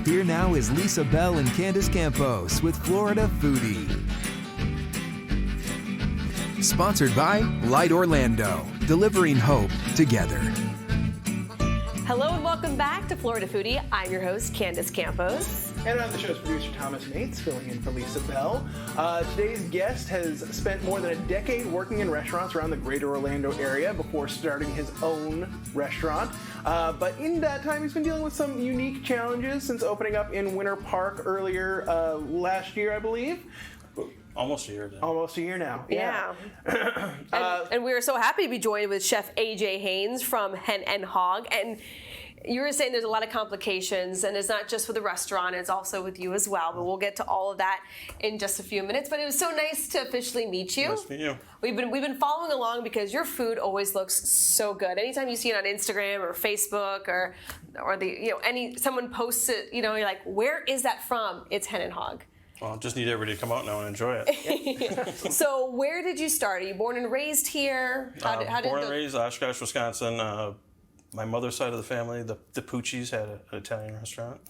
Here now is Lisa Bell and Candace Campos with Florida Foodie. Sponsored by Light Orlando, delivering hope together. Hello and welcome back to Florida Foodie. I'm your host, Candace Campos. And I'm the show's producer, Thomas Mates, filling in for Lisa Bell. Today's guest has spent more than a decade working in restaurants around the greater Orlando area before starting his own restaurant. But in that time, he's been dealing with some unique challenges since opening up in Winter Park earlier last year, I believe. Almost a year now. Almost a year now. Yeah. And we are so happy to be joined with Chef AJ Haynes from Hen and Hog. And you were saying there's a lot of complications, and it's not just with the restaurant, it's also with you as well. But we'll get to all of that in just a few minutes. But it was so nice to officially meet you. Nice to meet you. We've been following along because your food always looks so good. Anytime you see it on Instagram or Facebook or someone posts it, you're like, where is that from? It's Hen and Hog. Well, just need everybody to come out now and enjoy it. So where did you start? Are you born and raised here? Born and raised Oshkosh, Wisconsin. My mother's side of the family, the Pucci's, had an Italian restaurant.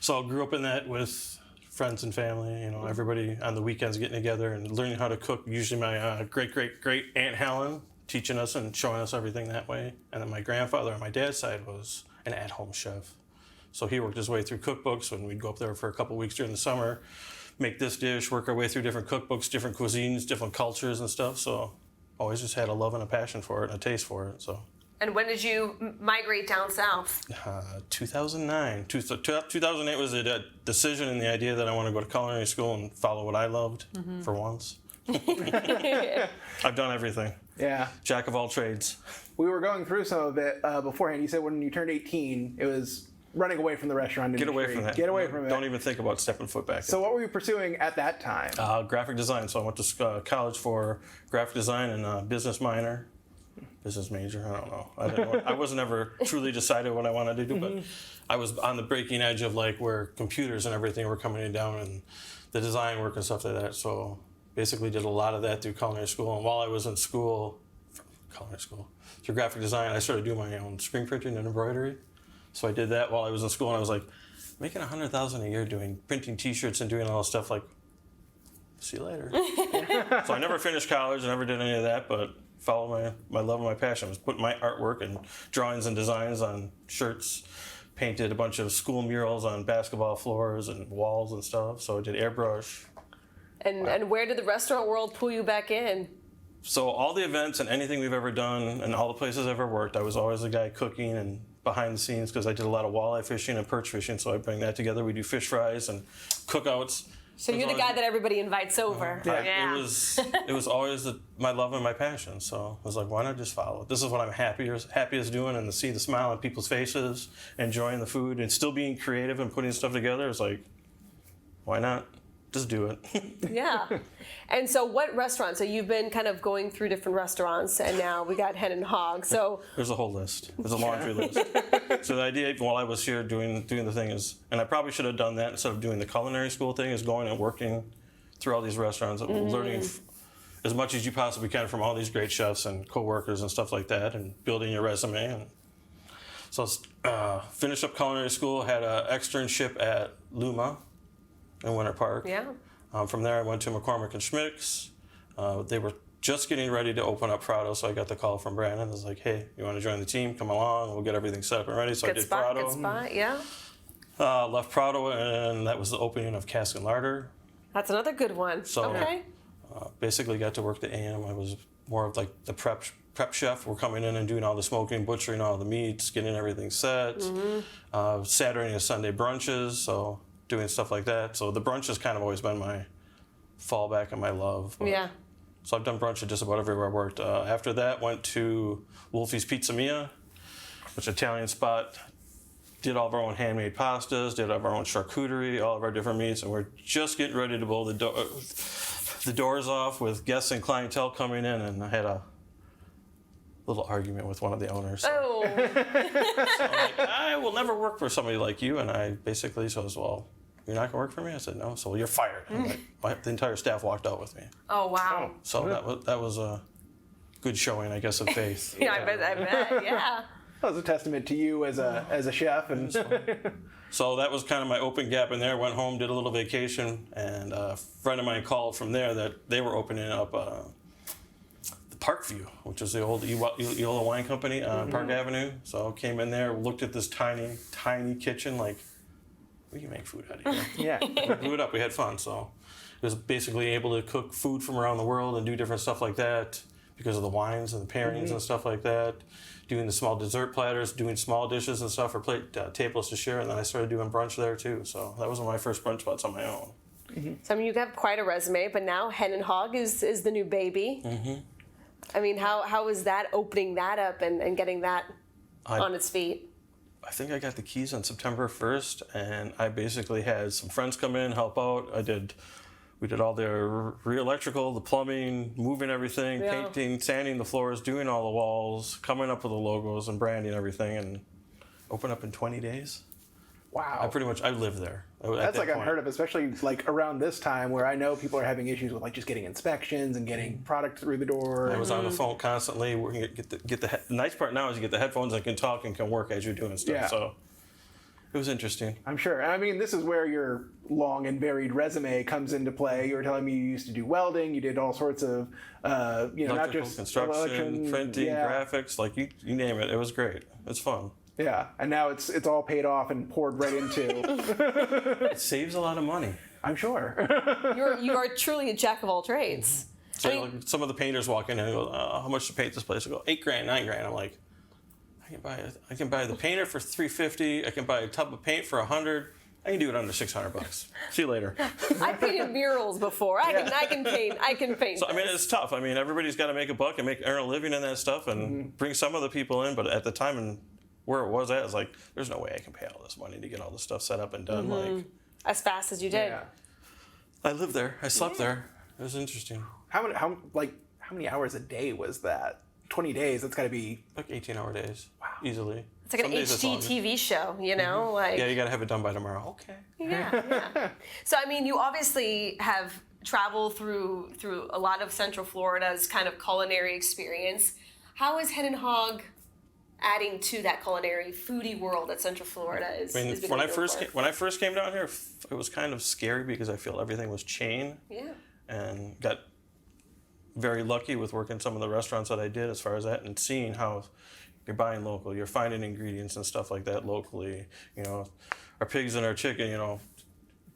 So I grew up in that with friends and family, everybody on the weekends getting together and learning how to cook. Usually my great Aunt Helen teaching us and showing us everything that way. And then my grandfather on my dad's side was an at-home chef. So he worked his way through cookbooks when we'd go up there for a couple weeks during the summer, make this dish, work our way through different cookbooks, different cuisines, different cultures and stuff. So always just had a love and a passion for it and a taste for it. So. And when did you migrate down south? 2009. 2008 was a decision and the idea that I want to go to culinary school and follow what I loved for once. I've done everything. Yeah. Jack of all trades. We were going through some of it beforehand. You said when you turned 18, it was running away from the restaurant industry. Get away from that. Get away from it. Don't even think about stepping foot back. So what were you pursuing at that time? Graphic design. So I went to college for graphic design and business minor. Business major, I don't know. I wasn't ever truly decided what I wanted to do, but I was on the breaking edge of where computers and everything were coming down and the design work and stuff like that. So basically did a lot of that through culinary school. And while I was in school, through graphic design, I started doing my own screen printing and embroidery. So I did that while I was in school, and I was making $100,000 a year doing printing T-shirts and doing all this stuff. See you later. So I never finished college, I never did any of that, but followed my love and my passion. I was putting my artwork and drawings and designs on shirts, painted a bunch of school murals on basketball floors and walls and stuff. So I did airbrush. And where did the restaurant world pull you back in? So all the events and anything we've ever done and all the places I've ever worked, I was always the guy cooking and behind the scenes because I did a lot of walleye fishing and perch fishing. So I bring that together. We do fish fries and cookouts. So you're the guy that everybody invites over. Yeah. It was always my love and my passion. So I was like, why not just follow it? This is what I'm happiest doing, and to see the smile on people's faces, enjoying the food, and still being creative and putting stuff together. It's like, why not? Just do it. Yeah. And so what restaurants? So you've been kind of going through different restaurants, and now we got Hen and Hog. So there's a whole list. There's a laundry list. So the idea while I was here doing the thing is, and I probably should have done that instead of doing the culinary school thing, is going and working through all these restaurants, learning as much as you possibly can from all these great chefs and coworkers and stuff like that, and building your resume. And so finished up culinary school, had an externship at Luma in Winter Park. Yeah. From there, I went to McCormick and Schmick's. They were just getting ready to open up Prado, so I got the call from Brandon. It was like, hey, you want to join the team? Come along. We'll get everything set up and ready. So I did Prado. Good spot, yeah. Left Prado, and that was the opening of Cask and Larder. That's another good one. So, okay. Basically got to work the AM. I was more of the prep chef. We're coming in and doing all the smoking, butchering all the meats, getting everything set. Saturday and Sunday brunches, so doing stuff like that. So the brunch has kind of always been my fallback and my love. Yeah. So I've done brunch at just about everywhere I worked. After that, went to Wolfie's Pizza Mia, which is an Italian spot. Did all of our own handmade pastas, did all of our own charcuterie, all of our different meats, and we're just getting ready to blow the doors off with guests and clientele coming in, and I had a little argument with one of the owners. Oh. So I'm like, I will never work for somebody like you, and I basically says, well, you're not going to work for me? I said, no. So, well, you're fired. I'm like, the entire staff walked out with me. Oh, wow. So that was a good showing, I guess, of faith. Yeah, I bet, yeah. was a testament to you as a chef. And So that was kind of my open gap in there. Went home, did a little vacation, and a friend of mine called from there that they were opening up the Parkview, which was the old Eola Wine Company on Park Avenue. So came in there, looked at this tiny, tiny kitchen, like, we can make food out of here. yeah. We blew it up. We had fun. So it was basically able to cook food from around the world and do different stuff like that because of the wines and the pairings and stuff like that. Doing the small dessert platters, doing small dishes and stuff for tables to share, and then I started doing brunch there too. So that was one of my first brunch spots on my own. So I mean, you have quite a resume, but now Hen and Hog is the new baby. I mean, how was that opening that up and getting that on its feet? I think I got the keys on September 1st, and I basically had some friends come in, help out. We did all the re-electrical, the plumbing, moving everything, painting, sanding the floors, doing all the walls, coming up with the logos and branding everything, and open up in 20 days. Wow. I lived there. That's like unheard of, especially like around this time where I know people are having issues with like just getting inspections and getting product through the door. I was on the phone constantly. We're gonna get the nice part now is you get the headphones that can talk and can work as you're doing stuff. Yeah. So it was interesting. I'm sure. And I mean, this is where your long and varied resume comes into play. You were telling me you used to do welding. You did all sorts of, not Electrical, just construction, printing, graphics, like you name it. It was great. It's fun. Yeah, and now it's all paid off and poured right into. It saves a lot of money. I'm sure. You are truly a jack of all trades. So like, some of the painters walk in and go, "How much to paint this place?" I go, $8 grand, $9 grand. I'm like, I can buy the painter for $350. I can buy a tub of paint for $100. I can do it under $600. See you later. I painted murals before. I can paint. So I mean, it's tough. I mean, everybody's got to make a buck and earn a living in that stuff and bring some of the people in. But at the time and where it was at, it's like, there's no way I can pay all this money to get all this stuff set up and done. Like as fast as you did. Yeah. I lived there. I slept there. It was interesting. How many hours a day was that? 20 days. That's got to be Like 18-hour days. Wow. Easily. It's like Some an days it's HD longer. TV show, you know? Like Yeah, you got to have it done by tomorrow. Okay. Yeah. So I mean, you obviously have traveled through a lot of Central Florida's kind of culinary experience. How is Hen and Hog adding to that culinary foodie world that Central Florida is? I mean, is when I becoming first came down here, it was kind of scary because I feel everything was chain. Yeah. And got very lucky with working some of the restaurants that I did as far as that and seeing how you're buying local, you're finding ingredients and stuff like that locally. You know, our pigs and our chicken, you know,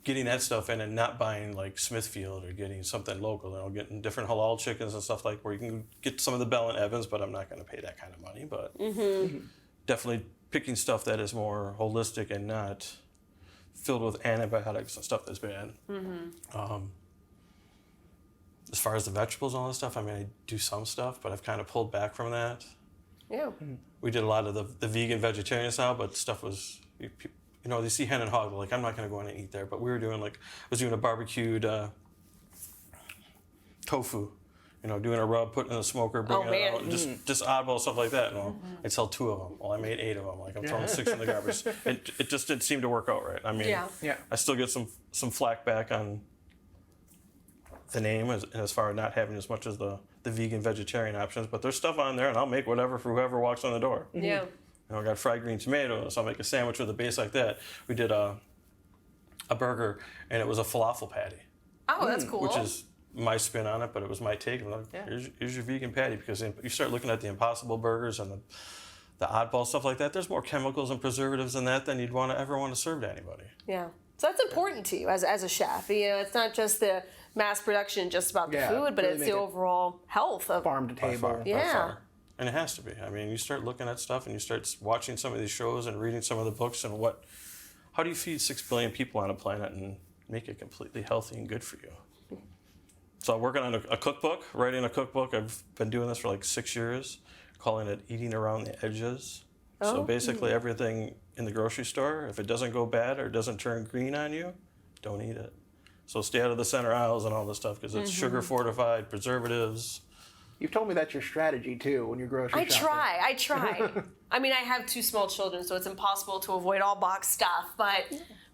getting that stuff in and not buying like Smithfield or getting something local, you know, getting different halal chickens and stuff like where you can get some of the Bell and Evans, but I'm not going to pay that kind of money. But definitely picking stuff that is more holistic and not filled with antibiotics and stuff that's bad. As far as the vegetables and all that stuff, I mean, I do some stuff, but I've kind of pulled back from that. Yeah. We did a lot of the vegan, vegetarian style, but stuff was, you know, they see Hen and Hog, they're like, I'm not going to go in and eat there. But we were doing I was doing a barbecued tofu, you know, doing a rub, putting it in the smoker, bringing it out, and just oddball stuff like that. And I'd sell 2 of them. Well, I made 8 of them. Like, I'm throwing 6 in the garbage. It just didn't seem to work out right. I mean, I still get some flack back on the name as far as not having as much as the vegan vegetarian options, but there's stuff on there and I'll make whatever for whoever walks on the door. Yeah. You know, I got fried green tomatoes, I'll make a sandwich with a base like that. We did a burger and it was a falafel patty. Oh, that's cool. Which is my spin on it, but it was my take. I'm like, here's your vegan patty, because you start looking at the Impossible burgers and the oddball stuff like that, there's more chemicals and preservatives in that than you'd ever want to serve to anybody. Yeah. So that's important to you as a chef. You know, it's not just the mass production, just about the food, but really it's make the it overall health of farm to By table. far, by Yeah. far. And it has to be. I mean, you start looking at stuff and you start watching some of these shows and reading some of the books and how do you feed 6 billion people on a planet and make it completely healthy and good for you? So I'm working on a cookbook, writing a cookbook. I've been doing this for like 6 years, calling it Eating Around the Edges. So basically everything in the grocery store, if it doesn't go bad or doesn't turn green on you, don't eat it. So stay out of the center aisles and all this stuff because it's sugar fortified, preservatives. You've told me that's your strategy too when you're grocery shopping. I try. I mean, I have 2 small children, so it's impossible to avoid all box stuff. But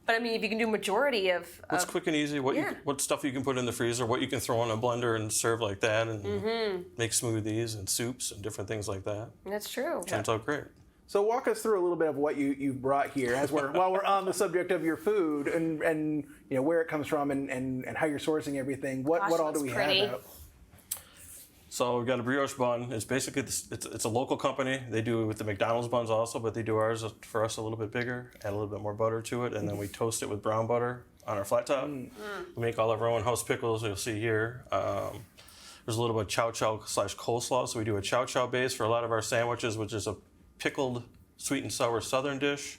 I mean, if you can do majority of What's quick and easy, what stuff you can put in the freezer, what you can throw in a blender and serve like that, and make smoothies and soups and different things like that. that's true. Turns out great. So walk us through a little bit of what you've brought here as while we're on the subject of your food and you know where it comes from and how you're sourcing everything. What all do we have out? So we've got a brioche bun. It's basically it's a local company. They do it with the McDonald's buns also, but they do ours for us a little bit bigger, add a little bit more butter to it, and then we toast it with brown butter on our flat top. We make all of our own house pickles. You'll see here. There's a little bit of chow chow / coleslaw. So we do a chow chow base for a lot of our sandwiches, which is a pickled sweet and sour southern dish.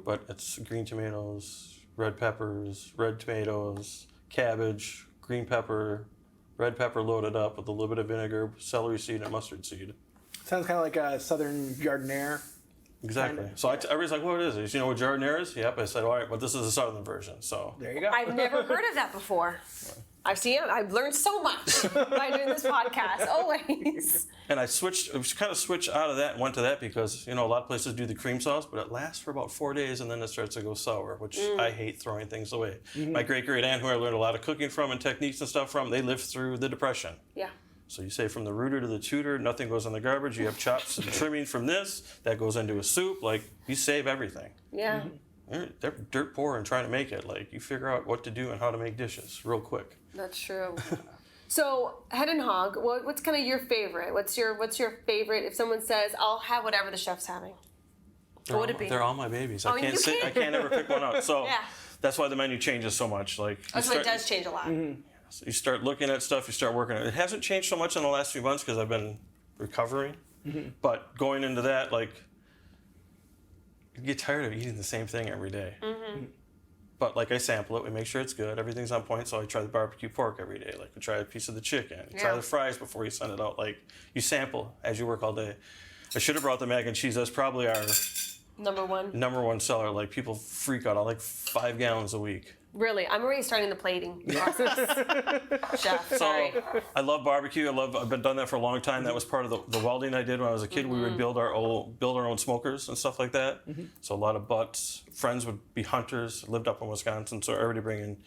But it's green tomatoes, red peppers, red tomatoes, cabbage, green pepper, red pepper loaded up with a little bit of vinegar, celery seed, and mustard seed. Sounds kind of like a southern jardiniere. Exactly. So everybody's like, what is it? You know what jardiniere is? Yep. I said, all right, but this is the southern version. So there you go. I've never heard of that before. I've learned so much by doing this podcast, always. And I kind of switched out of that and went to that because, you know, a lot of places do the cream sauce, but it lasts for about 4 days and then it starts to go sour, which I hate throwing things away. My great-great-aunt, who I learned a lot of cooking from and techniques and stuff from, they lived through the Depression. Yeah. So you say from the rooter to the tutor, nothing goes in the garbage. You have chops and trimming from this. That goes into a soup. Like, you save everything. Yeah. They're dirt poor and trying to make it. Like, you figure out what to do and how to make dishes real quick. That's true. So, Hen and Hog, what's kind of your favorite? What's your favorite? If someone says, "I'll have whatever the chef's having," what would it be? They're all my babies. Oh, I can't ever pick one out. So that's why the menu changes so much. Like, so it does change a lot. So you start looking at stuff, you start working on it. It hasn't changed so much in the last few months because I've been recovering. But going into that, like, you get tired of eating the same thing every day. But like I sample it, we make sure it's good, everything's on point. So I try the barbecue pork every day. Like we try a piece of the chicken, you try the fries before you send it out. Like you sample as you work all day. I should have brought the mac and cheese. That's probably our number one seller. Like people freak out. I like 5 gallons a week. Really, I'm already starting the plating process. Chef, sorry. So I love barbecue. I've been done that for a long time. That was part of the welding I did when I was a kid. We would build our own smokers and stuff like that. So a lot of butts. Friends would be hunters. Lived up in Wisconsin, so everybody bringing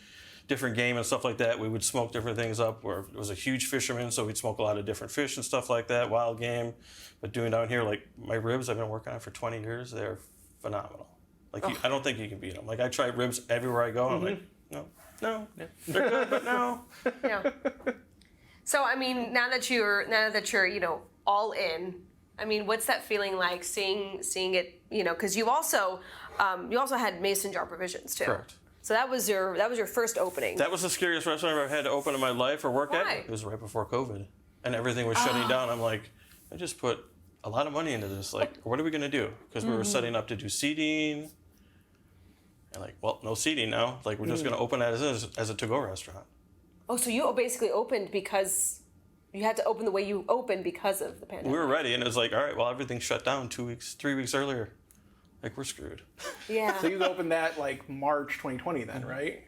different game and stuff like that. We would smoke different things up. Where it was a huge fisherman, so we'd smoke a lot of different fish and stuff like that. Wild game. But doing down here, like my ribs, I've been working on for 20 years. They're phenomenal. Like I don't think you can beat them. Like I try ribs everywhere I go. I'm like, no, they're good, but no. Yeah. So I mean, now that you're all in, I mean, what's that feeling like seeing it? You know, because you also had mason jar provisions too. Correct. So that was your first opening. That was the scariest restaurant I've ever had to open in my life or work at. It was right before COVID, and everything was shutting down. I'm like, I just put a lot of money into this. Like, what are we gonna do? Because we were setting up to do seating. And like, well, no seating now. Like, we're just going to open that as a to-go restaurant. Oh, so you basically opened because you had to open the way you opened because of the pandemic. We were ready, and it was like, all right, well, everything's shut down 3 weeks earlier. Like, we're screwed. Yeah. So you opened that like March 2020 then, right?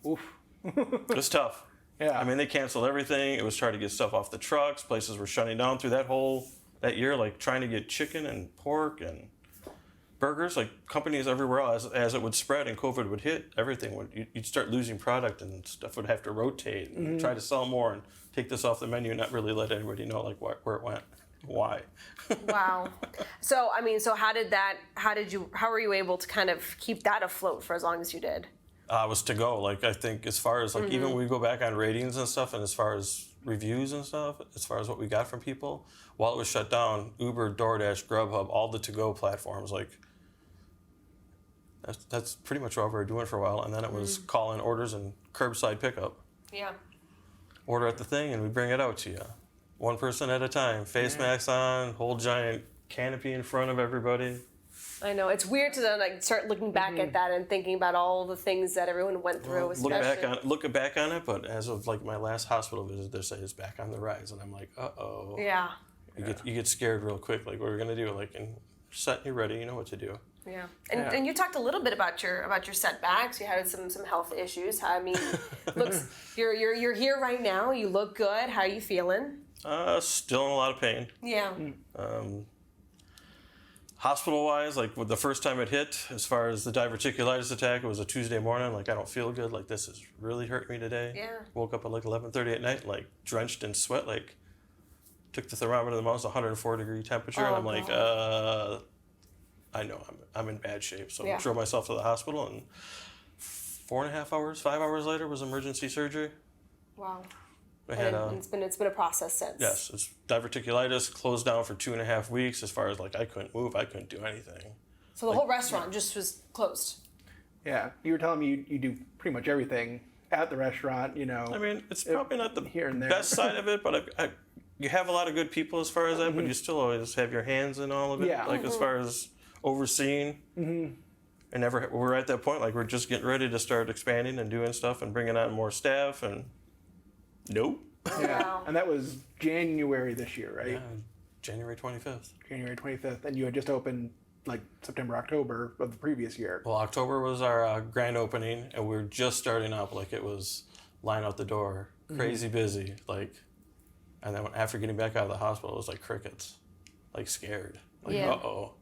Oof. It was tough. Yeah. I mean, they canceled everything. It was trying to get stuff off the trucks. Places were shutting down through that year, like trying to get chicken and pork and burgers, like companies everywhere else, as it would spread and COVID would hit, you'd start losing product and stuff would have to rotate and try to sell more and take this off the menu and not really let anybody know like where it went, why. Wow. So I mean, how were you able to kind of keep that afloat for as long as you did? It was to go. Like I think as far as like even when we go back on ratings and stuff, and as far as reviews and stuff, as far as what we got from people, while it was shut down, Uber, DoorDash, Grubhub, all the to-go platforms, like. That's pretty much what we were doing for a while, and then it was call-in orders and curbside pickup. Yeah. Order at the thing, and we bring it out to you. One person at a time, face masks on, whole giant canopy in front of everybody. I know it's weird to then like start looking back at that and thinking about all the things that everyone went through. Well, look back on it, but as of like my last hospital visit, they say it's back on the rise, and I'm like, uh-oh. Yeah. You get scared real quick. Like, what are we gonna do? Like, and set you ready. You know what to do. Yeah, and you talked a little bit about your setbacks. You had some health issues. I mean, looks you're here right now. You look good. How are you feeling? Still in a lot of pain. Yeah. Hospital-wise, like with the first time it hit, as far as the diverticulitis attack, it was a Tuesday morning. Like I don't feel good. Like this is really hurting me today. Yeah. Woke up at like 11:30 at night, like drenched in sweat. Like took the thermometer to the most 104-degree temperature, and I'm like, I know I'm in bad shape. So Yeah. I drove myself to the hospital, and 4.5 hours, 5 hours later was emergency surgery. Wow. I had And it's been a process since. yes, it's diverticulitis, closed down for 2.5 weeks. As far as like I couldn't move, I couldn't do anything. So the whole restaurant just was closed. Yeah, you were telling me you do pretty much everything at the restaurant. I mean, it's probably not the here and there. best side of it, but you have a lot of good people as far as that, but you still always have your hands in all of it. Yeah. Like as far as overseeing. And we're at that point, like we're just getting ready to start expanding and doing stuff and bringing on more staff, and nope. Yeah, Wow. and that was January this year, right? Yeah, January 25th. January 25th, and you had just opened like September, October of the previous year. Well, October was our grand opening, and we were just starting up. Like it was line out the door, crazy busy. Like, and then after getting back out of the hospital, it was like crickets, like scared. Like, Yeah. uh-oh.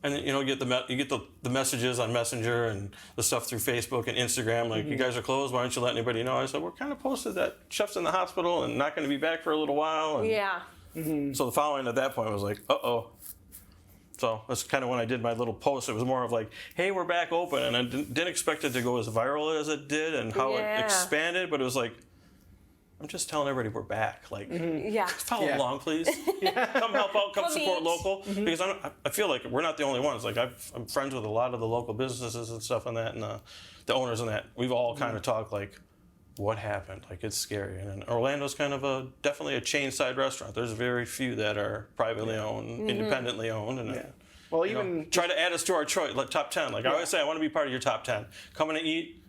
And then, you get the messages on Messenger and the stuff through Facebook and Instagram, like, you guys are closed, why don't you let anybody know? I said, we're kind of posted that chef's in the hospital and not going to be back for a little while. And Yeah. so the following at that point was like, uh-oh. So that's kind of when I did my little post. It was more of like, hey, we're back open. And I didn't expect it to go as viral as it did and how Yeah. it expanded, but it was like, I'm just telling everybody we're back. Like, Yeah. follow Yeah. along, please. Come help out, come Come support eat. local. Because I feel like we're not the only ones. Like I'm friends with a lot of the local businesses and stuff and that, and the owners and that. We've all kind of talked like, what happened? Like it's scary. And Orlando's kind of definitely a chain side restaurant. There's very few that are privately owned, independently owned, and Well, you know, even try to add us to our choice, like top 10. Like I always say, I want to be part of your top 10. Come in and eat.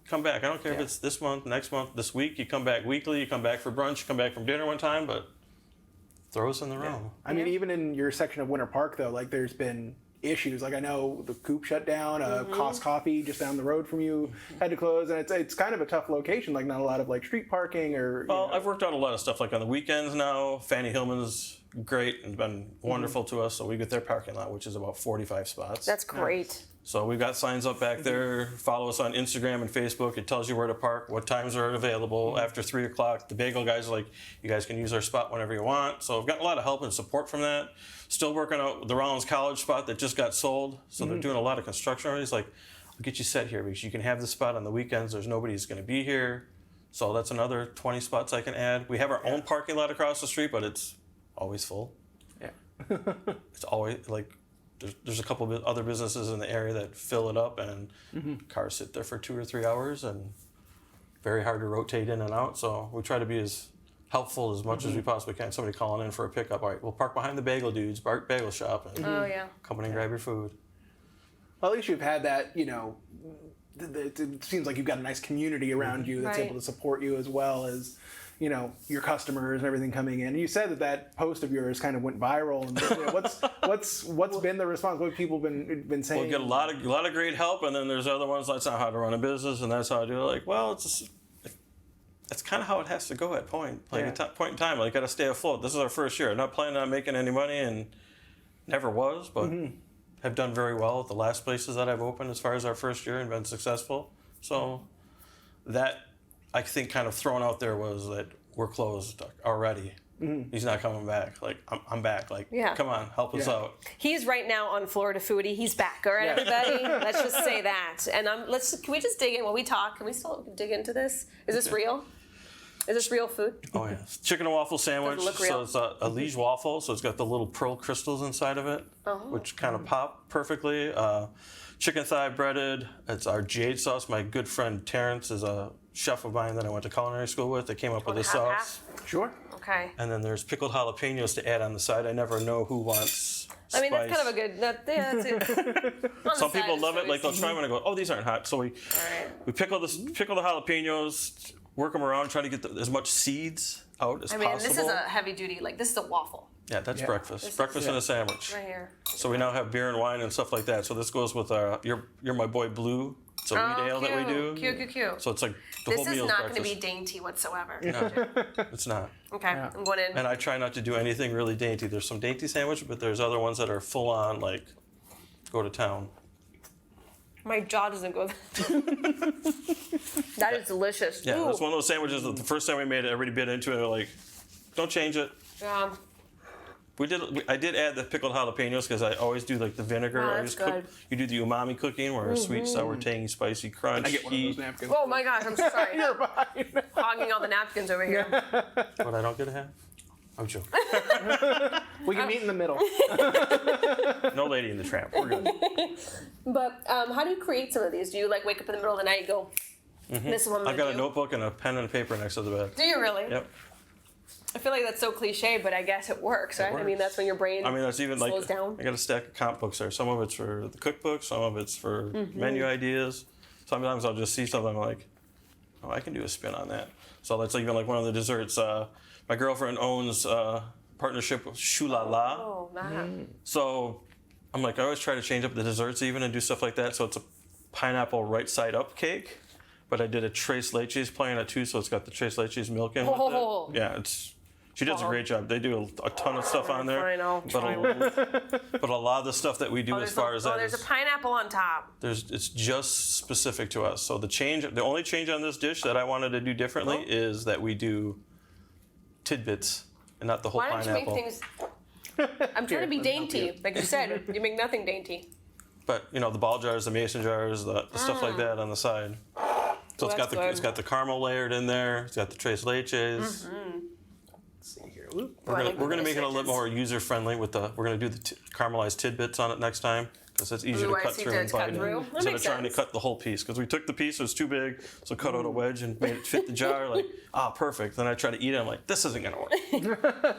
Come back. I don't care if it's this month, next month, this week. You come back weekly. You come back for brunch. You come back from dinner one time. But throw us in the room. I mean, even in your section of Winter Park, though, like there's been issues. Like I know the Coop shut down. Cost Coffee just down the road from you had to close, and it's kind of a tough location. Like not a lot of like street parking or. Well, I've worked out a lot of stuff like on the weekends now. Fannie Hillman's great and been wonderful to us. So we get their parking lot, which is about 45 spots. That's great. So we've got signs up back there. Follow us on Instagram and Facebook. It tells you where to park, what times are available. After 3 o'clock, the bagel guys are like, you guys can use our spot whenever you want. So I've gotten a lot of help and support from that. Still working out the Rollins College spot that just got sold. So they're doing a lot of construction already. It's like, I'll get you set here because you can have the spot on the weekends. There's nobody who's going to be here. So that's another 20 spots I can add. We have our own parking lot across the street, but it's always full. Yeah. It's always like, there's a couple of other businesses in the area that fill it up, and cars sit there for 2 or 3 hours, and very hard to rotate in and out. So we try to be as helpful as much as we possibly can. Somebody calling in for a pickup, all right, we'll park behind the bagel dudes, bagel shop, and Oh yeah. come in and grab your food. Well, at least you've had that. It seems like you've got a nice community around you that's Right. able to support you as well as. Your customers and everything coming in. And you said that post of yours kind of went viral. And what's been the response? What have people been saying? We'll get a lot of great help, and then there's other ones. That's not how to run a business, and that's how I do it. Like, well, it's kind of how it has to go at point in time. Like, got to stay afloat. This is our first year. I'm not planning on making any money, and never was, but have done very well at the last places that I've opened as far as our first year and been successful. So that, I think, kind of thrown out there was that we're closed already. He's not coming back. Like, I'm back. Like, come on, help us out. He's right now on Florida Foodie. He's back. All right, everybody. Let's just say that. And can we just dig in while we talk? Can we still dig into this? Is this real? Is this real food? Oh yeah, chicken and waffle sandwich. Doesn't look real. So it's a Liege waffle. So it's got the little pearl crystals inside of it, which kind of pop perfectly. Chicken thigh breaded. It's our Jade sauce. My good friend Terrence is a chef of mine that I went to culinary school with. They came up with this sauce. Sure. Okay. And then there's pickled jalapenos to add on the side. I never know who wants spice. I mean, that's kind of a good. That's it. Some people love it. Like they'll try them and I go, oh, these aren't hot. So we pickle the jalapenos, work them around, try to get as much seeds out as possible. I mean, this is a heavy duty. Like this is a waffle. Yeah, that's breakfast. Breakfast and a sandwich. Right here. So we now have beer and wine and stuff like that. So this goes with our You're My Boy Blue. It's a wheat ale that we do. Cute. So it's like the This whole is meal's not going to breakfast. be dainty whatsoever. No, it's not. Okay, I'm going in. And I try not to do anything really dainty. There's some dainty sandwich, but there's other ones that are full on, like, go to town. My jaw doesn't go. That is delicious. Yeah, Ooh. that's one of those sandwiches that the first time we made it, everybody bit into it. They're like, don't change it. I did add the pickled jalapenos because I always do like the vinegar. Oh, I that's just cook. good. You do the umami cooking where sweet, sour, tangy, spicy, crunch. I get one of heat. those napkins. Oh my gosh, I'm so sorry. You're fine. Hogging all the napkins over here. What, I don't get to have? I'm joking. We can meet in the middle. No Lady in the Tramp. We're good. But how do you create some of these? Do you like wake up in the middle of the night and go, this is what I'm I've gonna got do? a notebook and a pen and paper next to the bed. Do you really? Yep. I feel like that's so cliche, but I guess it works, right? I mean, that's when your brain That's even slows like down. I got a stack of comp books there. Some of it's for the cookbook, some of it's for menu ideas. Sometimes I'll just see something I'm like, oh, I can do a spin on that. So that's even like one of the desserts. My girlfriend owns partnership with Chou La La. Oh, nah. So I'm like, I always try to change up the desserts even and do stuff like that. So it's a pineapple right side up cake, but I did a tres leches play on it too, so it's got the tres leches milk in Oh. with it. Yeah, she does a great job. They do a ton of stuff on there. I know. But a lot of the stuff that we do as far as that there's is, a pineapple on top. it's just specific to us. So the only change on this dish that I wanted to do differently is that we do tidbits and not the whole Why don't you pineapple. make things... I'm trying to be dainty. Like you said, you make nothing dainty. But the ball jars, the mason jars, the stuff like that on the side. So Well, it's got the caramel layered in there. It's got the tres leches. Let's see here. Ooh. We're gonna make it a little more user friendly with we're gonna do the caramelized tidbits on it next time because it's easier Ooh, to I cut see through that and it's cut bite in. through. That Instead of makes trying to sense. cut the whole piece because we took the piece, it was too big, so cut out a wedge and made it fit the jar. Like, perfect. Then I try to eat it. I'm like, this isn't gonna work.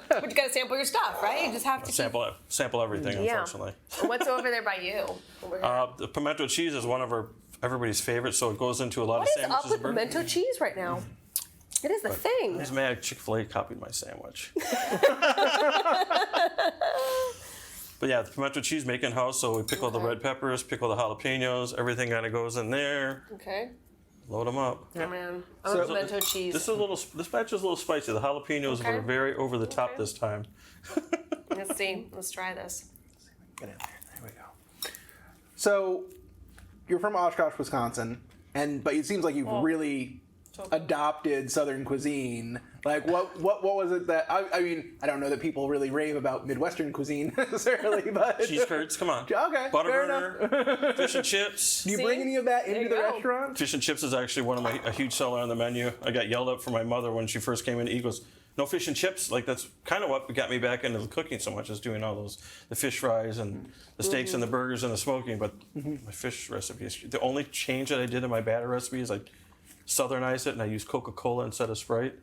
But you gotta sample your stuff, right? You just have to Sample everything, Yeah. unfortunately. What's over there by you? Over here? The pimento cheese is one of everybody's favorites, so it goes into a lot What of is sandwiches. up with and burgers. pimento cheese right now? It is the thing. He's mad Chick-fil-A copied my sandwich. But yeah, the pimento cheese making house, so we pickle the red peppers, pickle the jalapenos, everything kind of goes in there, Okay. load them up. Oh man, I love pimento cheese. This batch is a little spicy. The jalapenos Okay. were very over the top Okay. this time. Let's see. Let's try this. Get in there. There we go. So, you're from Oshkosh, Wisconsin, but it seems like you've really adopted Southern cuisine. Like, what was it that I mean? I don't know that people really rave about Midwestern cuisine necessarily, but Cheese curds, come on. Okay, Butter fair burger, fish and chips. Do you See? bring any of that There into you the go. restaurant? Fish and chips is actually a huge seller on the menu. I got yelled at from my mother when she first came in. He goes, "No fish and chips." Like that's kind of what got me back into the cooking so much, is doing all the fish fries and the steaks and the burgers and the smoking. But my fish recipes, the only change that I did in my batter recipe is I southernized it and I used Coca-Cola instead of Sprite.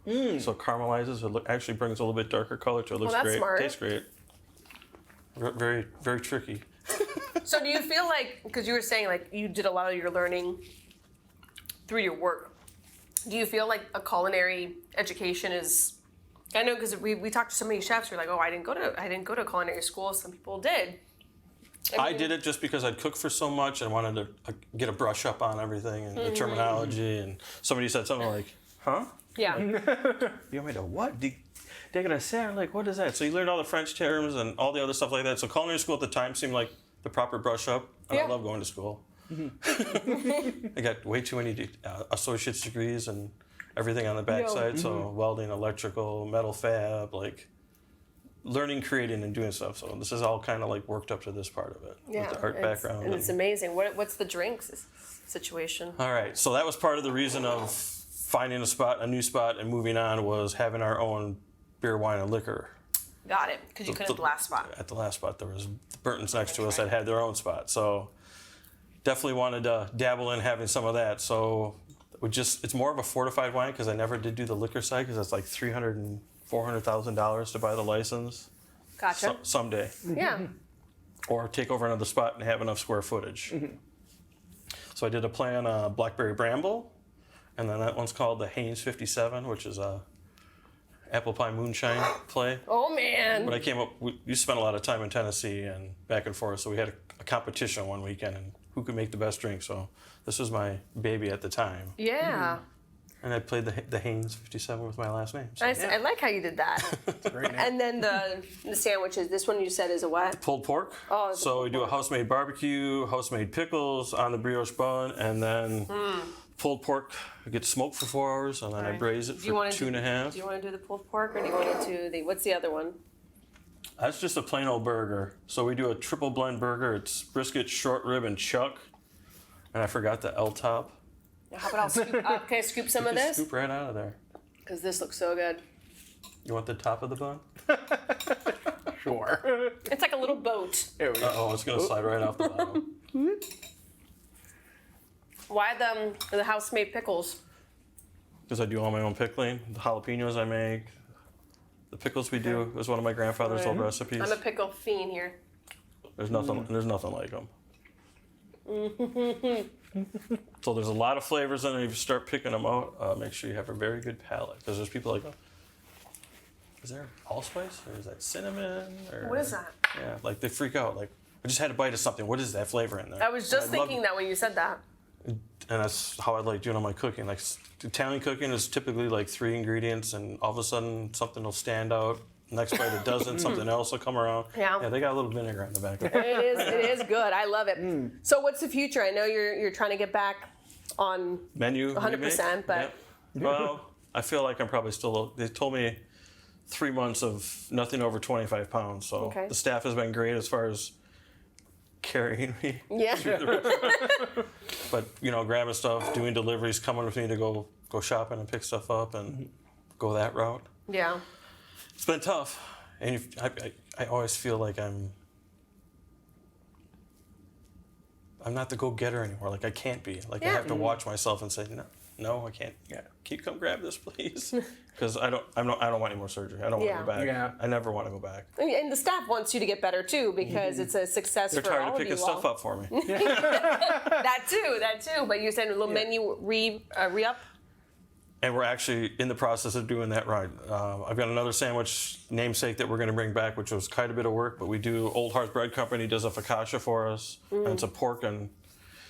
So it caramelizes. It actually brings a little bit darker color to it. Looks that's great. smart. Tastes great. Very, very tricky. So do you feel like, because you were saying like you did a lot of your learning through your work, do you feel like a culinary education is? I know because we talked to so many chefs who are like, oh, I didn't go to culinary school. Some people did. I did it just because I'd cooked for so much and wanted to get a brush up on everything and the terminology. And somebody said something like, "Huh? Yeah. You want me to what? They're gonna say," I'm like, "What is that?" So you learned all the French terms and all the other stuff like that. So culinary school at the time seemed like the proper brush up, and Yeah. I love going to school. I got way too many associate's degrees and everything on the backside. So welding, electrical, metal fab, like learning, creating, and doing stuff. So this is all kind of like worked up to this part of it Yeah. with the art It's- background. And it's amazing. What's the drinks situation? All right, so that was part of the reason of finding a new spot, and moving on was having our own beer, wine, and liquor. Got it. Because you couldn't at the last spot. At the last spot, there was the Burtons next to us that had their own spot, so definitely wanted to dabble in having some of that. So it's more of a fortified wine because I never did do the liquor side because it's like $300,000 and $400,000 to buy the license. Gotcha. Someday. Yeah. Or take over another spot and have enough square footage. So I did a play on Blackberry Bramble, and then that one's called the Haynes 57, which is a apple pie moonshine play. Oh man. But I came up, we spent a lot of time in Tennessee and back and forth, so we had a competition one weekend and who could make the best drink. So this was my baby at the time. Yeah. And I played the Haynes 57 with my last name. So. I like how you did that. Great name. And then the sandwiches. This one you said is a what? Pulled pork. Oh, it's a so pulled we do a pork. house-made barbecue, house-made pickles on the brioche bun, and then pulled pork gets smoked for 4 hours, and then I braise it for 2.5. Do you want to do the pulled pork, or do you want to do what's the other one? That's just a plain old burger. So we do a triple blend burger. It's brisket, short rib, and chuck. And I forgot the L top. How about I'll scoop, can I scoop some of this? Scoop right out of there. Because this looks so good. You want the top of the bun? Sure. It's like a little boat. There we go. Uh-oh, it's going to slide right off the bottom. Why the house-made pickles? Because I do all my own pickling. The jalapenos I make. The pickles we do is one of my grandfather's old recipes. I'm a pickle fiend here. There's nothing like them. So there's a lot of flavors in it. If you start picking them out, make sure you have a very good palate. Because there's people like, is there allspice? Or is that cinnamon? Or, What is that? Yeah, like they freak out. Like, I just had a bite of something. What is that flavor in there? I was just thinking that when you said that. And that's how I like doing all my cooking. Like Italian cooking is typically like 3 ingredients, and all of a sudden something will stand out. Next bite it doesn't, something else will come around. Yeah. They got a little vinegar in the back of it. It is good. I love it. So what's the future? I know you're trying to get back on Menu 100%, remake? but Yep. Well, I feel like I'm probably still. They told me 3 months of nothing over 25 pounds. So Okay. the staff has been great as far as carrying me. yeah. But grabbing stuff, doing deliveries, coming with me to go shopping and pick stuff up and go that route. Yeah. It's been tough, and I always feel like I'm not the go-getter anymore. Like I can't be. Like I have to watch myself and say, no, I can't. Yeah, can you come grab this, please? Because I don't want any more surgery. I don't want to go back. Yeah. I never want to go back. And the staff wants you to get better too because it's a success They're for tired all of of you. picking stuff up for me. That too. But you said a little menu re-up. And we're actually in the process of doing that right. I've got another sandwich namesake that we're going to bring back, which was quite a bit of work, but we do, Old Hearth Bread Company does a focaccia for us, and it's a pork and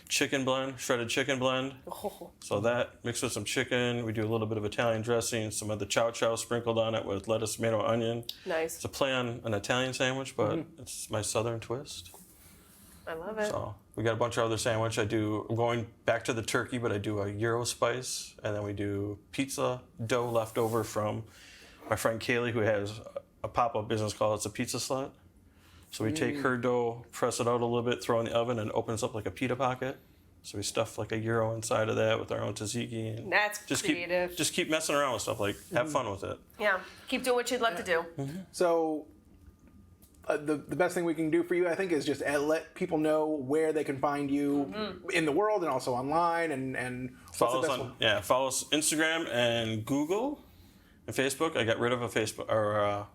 chicken blend, shredded chicken blend. Oh. So that mixed with some chicken, we do a little bit of Italian dressing, some of the chow chow sprinkled on it with lettuce, tomato, onion. Nice. It's a play on an Italian sandwich, but it's my southern twist. I love it. So we got a bunch of other sandwich. I'm going back to the turkey, but I do a Euro spice, and then we do pizza dough left over from my friend Kaylee, who has a pop-up business called It's a Pizza Slut. So we take her dough, press it out a little bit, throw it in the oven, and it opens up like a pita pocket. So we stuff like a Euro inside of that with our own tzatziki. And That's just creative. Keep messing around with stuff. Like, have fun with it. Yeah. Keep doing what you'd love to do. So the best thing we can do for you, I think, is just let people know where they can find you in the world and also online. And Follow us follow us Instagram and Google and Facebook. I got rid of a Facebook or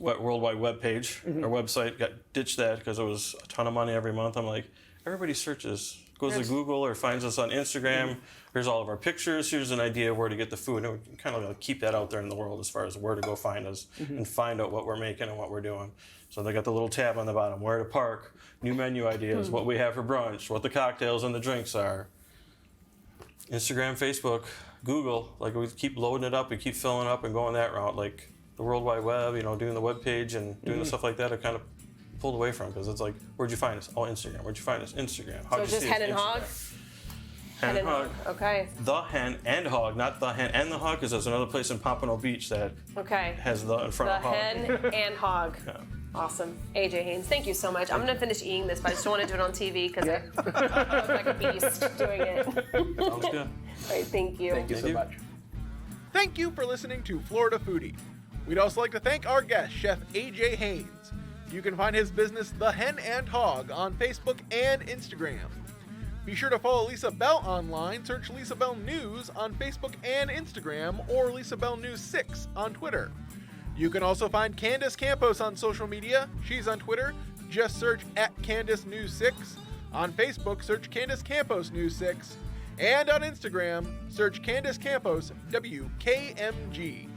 World Wide Web page. Our website ditched that because it was a ton of money every month. I'm like, everybody searches, goes to Google or finds us on Instagram. Here's all of our pictures. Here's an idea of where to get the food. And we kind of keep that out there in the world as far as where to go find us and find out what we're making and what we're doing. So they got the little tab on the bottom, where to park, new menu ideas, what we have for brunch, what the cocktails and the drinks are. Instagram, Facebook, Google, like we keep loading it up, we keep filling up and going that route. Like the World Wide Web, doing the web page and doing the stuff like that, I kind of pulled away from because it's like, where'd you find us? Oh, Instagram. Where'd you find us? Instagram. So it's just Hen and Hog? Hen and Hog. Okay. The Hen and Hog, not the Hen and the Hog, because there's another place in Pompano Beach that has the in front The of Hog. Hen and Hog. Yeah. Awesome. AJ Haynes, thank you so much. I'm going to finish eating this, but I just don't want to do it on TV because I look like a beast doing it. Sounds good. All right, thank you. Thank you so much. Thank you for listening to Florida Foodie. We'd also like to thank our guest, Chef AJ Haynes. You can find his business, The Hen and Hog, on Facebook and Instagram. Be sure to follow Lisa Bell online. Search Lisa Bell News on Facebook and Instagram, or Lisa Bell News 6 on Twitter. You can also find Candace Campos on social media. She's on Twitter. Just search @Candace News 6. On Facebook, search Candace Campos News 6. And on Instagram, search Candace Campos WKMG.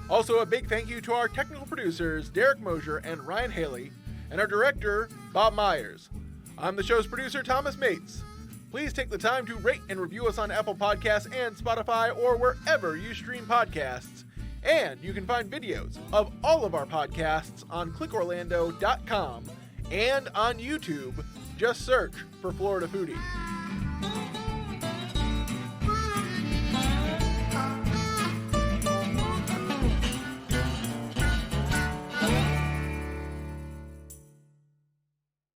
Also, a big thank you to our technical producers, Derek Mosier and Ryan Haley, and our director, Bob Myers. I'm the show's producer, Thomas Mates. Please take the time to rate and review us on Apple Podcasts and Spotify or wherever you stream podcasts. And you can find videos of all of our podcasts on clickorlando.com and on YouTube. Just search for Florida Foodie.